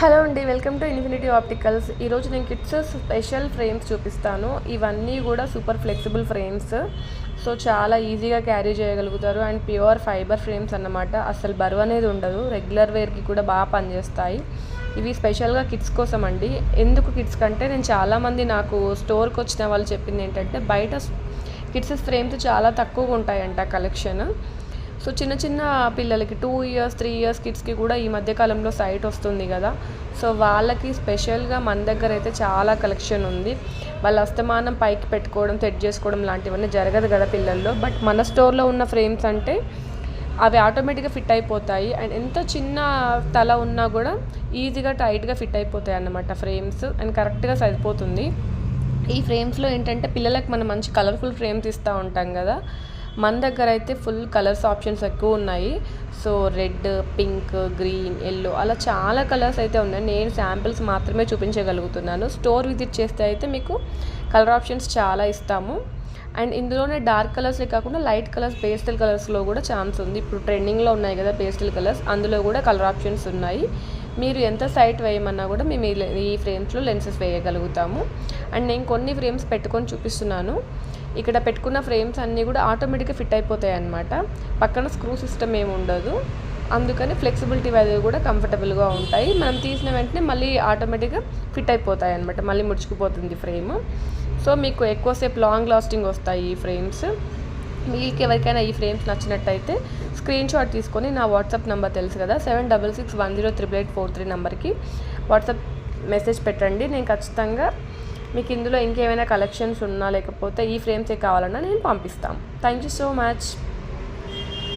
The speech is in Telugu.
హలో అండి, వెల్కమ్ టు ఇన్ఫినిటీ ఆప్టికల్స్. ఈరోజు నేను కిడ్స్ స్పెషల్ ఫ్రేమ్స్ చూపిస్తాను. ఇవన్నీ కూడా సూపర్ ఫ్లెక్సిబుల్ ఫ్రేమ్స్. సో చాలా ఈజీగా క్యారీ చేయగలుగుతారు అండ్ ప్యూర్ ఫైబర్ ఫ్రేమ్స్ అన్నమాట. అసలు బరువు అనేది ఉండదు. రెగ్యులర్ వేర్కి కూడా బాగా పనిచేస్తాయి. ఇవి స్పెషల్గా కిడ్స్ కోసం అండి. ఎందుకు కిడ్స్ కంటే నేను చాలామంది నాకు స్టోర్కి వచ్చిన వాళ్ళు చెప్పింది ఏంటంటే బయట కిడ్స్ ఫ్రేమ్స్ చాలా తక్కువగా ఉంటాయంట కలెక్షన్. సో చిన్న చిన్న పిల్లలకి 2 ఇయర్స్ 3 ఇయర్స్ కిడ్స్కి కూడా ఈ మధ్యకాలంలో సైట్ వస్తుంది కదా. సో వాళ్ళకి స్పెషల్గా మన దగ్గర అయితే చాలా కలెక్షన్ ఉంది. వాళ్ళ అస్తమానం పైకి పెట్టుకోవడం సెట్ చేసుకోవడం లాంటివన్నీ జరగదు కదా పిల్లల్లో. బట్ మన స్టోర్లో ఉన్న ఫ్రేమ్స్ అంటే అవి ఆటోమేటిక్గా ఫిట్ అయిపోతాయి అండ్ ఎంత చిన్న తల ఉన్నా కూడా ఈజీగా టైట్గా ఫిట్ అయిపోతాయి అన్నమాట ఫ్రేమ్స్ అండ్ కరెక్ట్గా సరిపోతుంది. ఈ ఫ్రేమ్స్లో ఏంటంటే పిల్లలకు మనం మంచి కలర్ఫుల్ ఫ్రేమ్స్ ఇస్తూ ఉంటాం కదా. మన దగ్గర అయితే ఫుల్ కలర్స్ ఆప్షన్స్ ఎక్కువ ఉన్నాయి. So red, pink, green, yellow అలా చాలా కలర్స్ అయితే ఉన్నాయి. నేను శాంపిల్స్ మాత్రమే చూపించగలుగుతున్నాను. స్టోర్ విజిట్ చేస్తే అయితే మీకు కలర్ ఆప్షన్స్ చాలా ఇస్తాము. అండ్ ఇందులోనే డార్క్ కలర్సే కాకుండా లైట్ కలర్స్, పేస్టల్ కలర్స్లో కూడా ఛాన్స్ ఉంది. ఇప్పుడు ట్రెండింగ్లో ఉన్నాయి కదా పేస్టల్ కలర్స్, అందులో కూడా కలర్ ఆప్షన్స్ ఉన్నాయి. మీరు ఎంత సైట్ వేయమన్నా కూడా మేము ఈ ఫ్రేమ్స్లో లెన్సెస్ వేయగలుగుతాము. అండ్ నేను కొన్ని ఫ్రేమ్స్ పెట్టుకొని చూపిస్తున్నాను. ఇక్కడ పెట్టుకున్న ఫ్రేమ్స్ అన్నీ కూడా ఆటోమేటిక్గా ఫిట్ అయిపోతాయి అన్నమాట. పక్కన స్క్రూ సిస్టమ్ ఏమి ఉండదు. అందుకని ఫ్లెక్సిబిలిటీ వాల్యూ కూడా కంఫర్టబుల్గా ఉంటాయి. మనం తీసిన వెంటనే మళ్ళీ ఆటోమేటిక్గా ఫిట్ అయిపోతాయి అన్నమాట. మళ్ళీ ముడుచుకుపోతుంది ఫ్రేమ్. సో మీకు ఎక్కువసేపు లాంగ్ లాస్టింగ్ వస్తాయి ఈ ఫ్రేమ్స్. మీకు ఎవరికైనా ఈ ఫ్రేమ్స్ నచ్చినట్టయితే స్క్రీన్ షాట్ తీసుకొని నా వాట్సాప్ నెంబర్ తెలుసు కదా 7661088843 నెంబర్కి వాట్సాప్ మెసేజ్ పెట్టండి. నేను ఖచ్చితంగా మీకు ఇందులో ఇంకేమైనా కలెక్షన్స్ ఉన్నా లేకపోతే ఈ ఫ్రేమ్సే కావాలన్నా నేను పంపిస్తాను. Thank you so much.